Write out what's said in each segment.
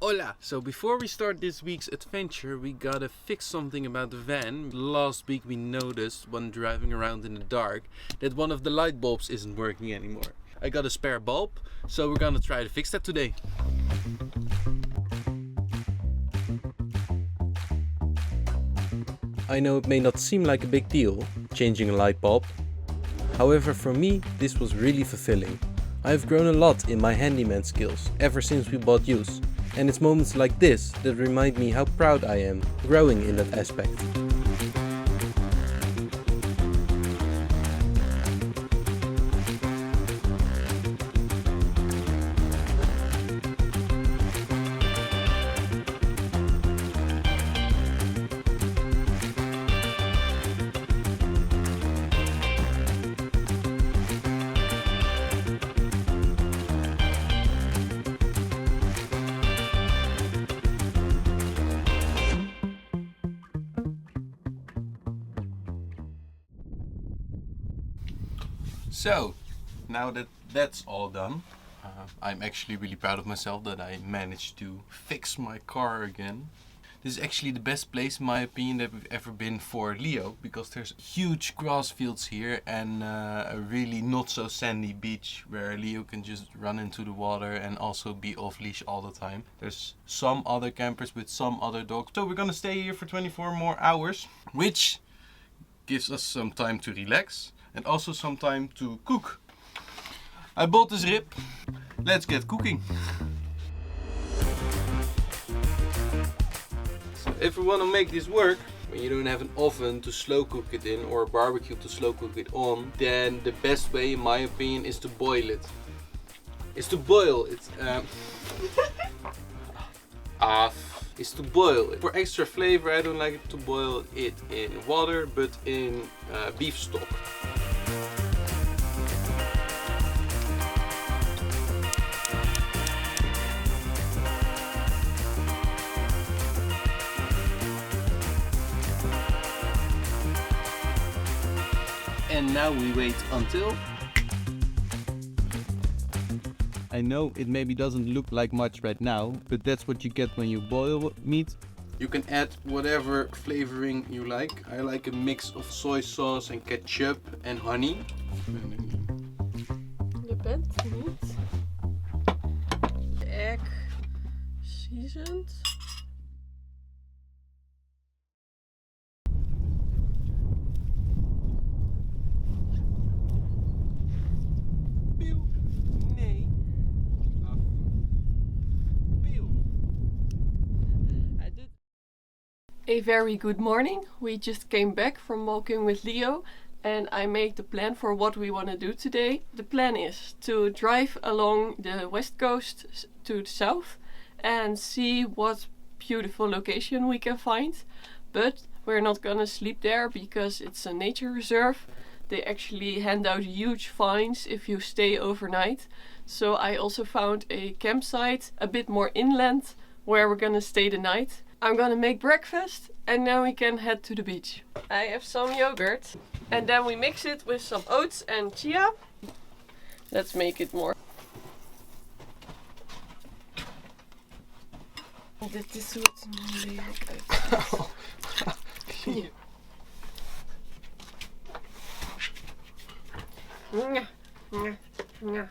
Hola! So before we start this week's adventure, we gotta fix something about the van. Last week we noticed when driving around in the dark that one of the light bulbs isn't working anymore. I got a spare bulb, so we're gonna try to fix that today. I know it may not seem like a big deal, changing a light bulb. However, for me, this was really fulfilling. I've grown a lot in my handyman skills ever since we bought Use, and it's moments like this that remind me how proud I am growing in that aspect. So, now that that's all done, I'm actually really proud of myself that I managed to fix my car again. This is actually the best place in my opinion that we've ever been for Leo, because there's huge grass fields here and a really not so sandy beach where Leo can just run into the water and also be off leash all the time. There's some other campers with some other dogs. So we're gonna stay here for 24 more hours, which gives us some time to relax. And also some time to cook. I bought this rib. Let's get cooking. So if we want to make this work, when you don't have an oven to slow cook it in or a barbecue to slow cook it on, then the best way in my opinion is to boil it. Is to boil it. Is to boil it. For extra flavor I don't like it to boil it in water but in beef stock. And now we wait until... I know it maybe doesn't look like much right now, but that's what you get when you boil meat. You can add whatever flavoring you like. I like a mix of soy sauce and ketchup and honey. Je bent niet. Egg seasoned. A very good morning. We just came back from walking with Leo and I made the plan for what we want to do today. The plan is to drive along the west coast to the south and see what beautiful location we can find. But we're not gonna sleep there because it's a nature reserve. They actually hand out huge fines if you stay overnight. So I also found a campsite a bit more inland where we're gonna stay the night. I'm gonna make breakfast and then we can head to the beach. I have some yogurt and then we mix it with some oats and chia. Let's make it more. Dit is hoe het er lelijk uitziet. Ja.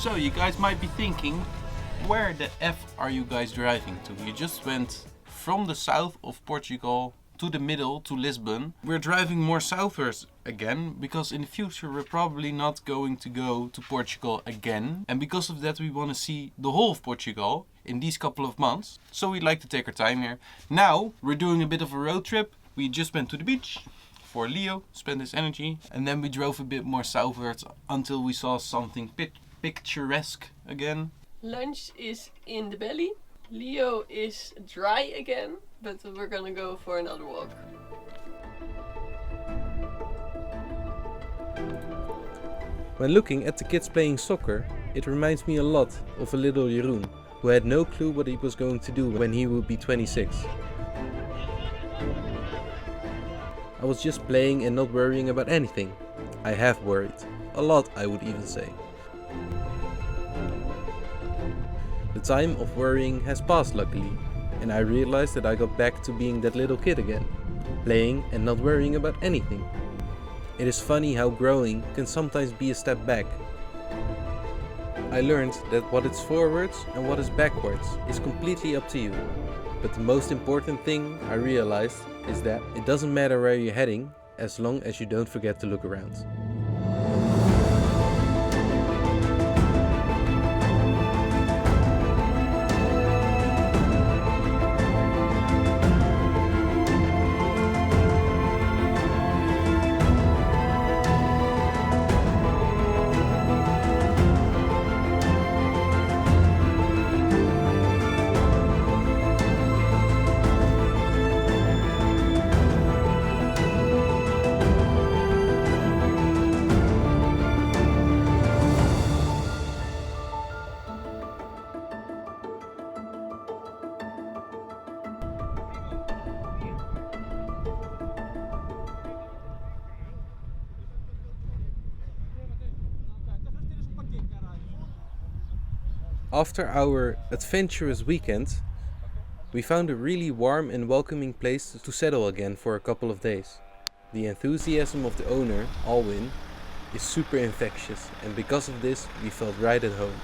So you guys might be thinking, where the F are you guys driving to? You just went from the south of Portugal to the middle, to Lisbon. We're driving more southwards again, because in the future we're probably not going to go to Portugal again. And because of that we want to see the whole of Portugal in these couple of months. So we'd like to take our time here. Now we're doing a bit of a road trip. We just went to the beach for Leo, spend his energy. And then we drove a bit more southwards until we saw something picturesque again. Lunch is in the belly. Leo is dry again, but we're gonna go for another walk. When looking at the kids playing soccer, it reminds me a lot of a little Jeroen, who had no clue what he was going to do when he would be 26. I was just playing and not worrying about anything. I have worried. A lot, I would even say. The time of worrying has passed luckily, and I realized that I got back to being that little kid again, playing and not worrying about anything. It is funny how growing can sometimes be a step back. I learned that what is forwards and what is backwards is completely up to you. But the most important thing I realized is that it doesn't matter where you're heading as long as you don't forget to look around. After our adventurous weekend, we found a really warm and welcoming place to settle again for a couple of days. The enthusiasm of the owner, Alwyn, is super infectious, and because of this we felt right at home.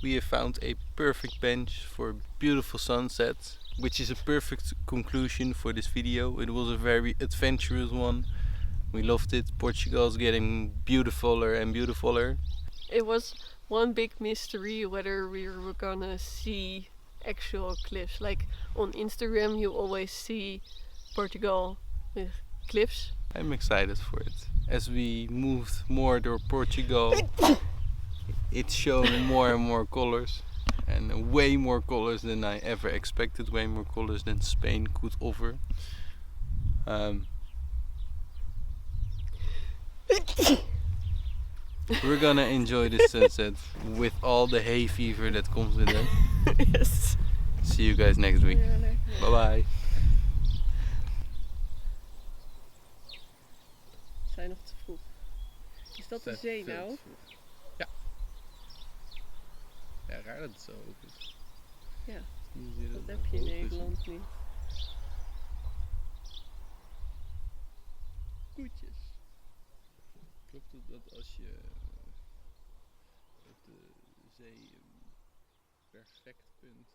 We have found a perfect bench for a beautiful sunset, which is a perfect conclusion for this video. It was a very adventurous one. We loved it. Portugal is getting beautifuler and beautifuler. It was one big mystery whether we were gonna see actual cliffs. Like on Instagram you always see Portugal with cliffs. I'm excited for it. As we moved more to Portugal, it's showing more and more colors, and way more colors than I ever expected, way more colors than Spain could offer. We're gonna enjoy this sunset with all the hay fever that comes with it. Yes. See you guys next week. Bye bye. We zijn nog te vroeg. Is dat de zee nou? Ja. Ja, raar dat het zo open is. Ja, dat heb je in Nederland niet. Koetjes. Klopt het dat als je op de zee een perfect punt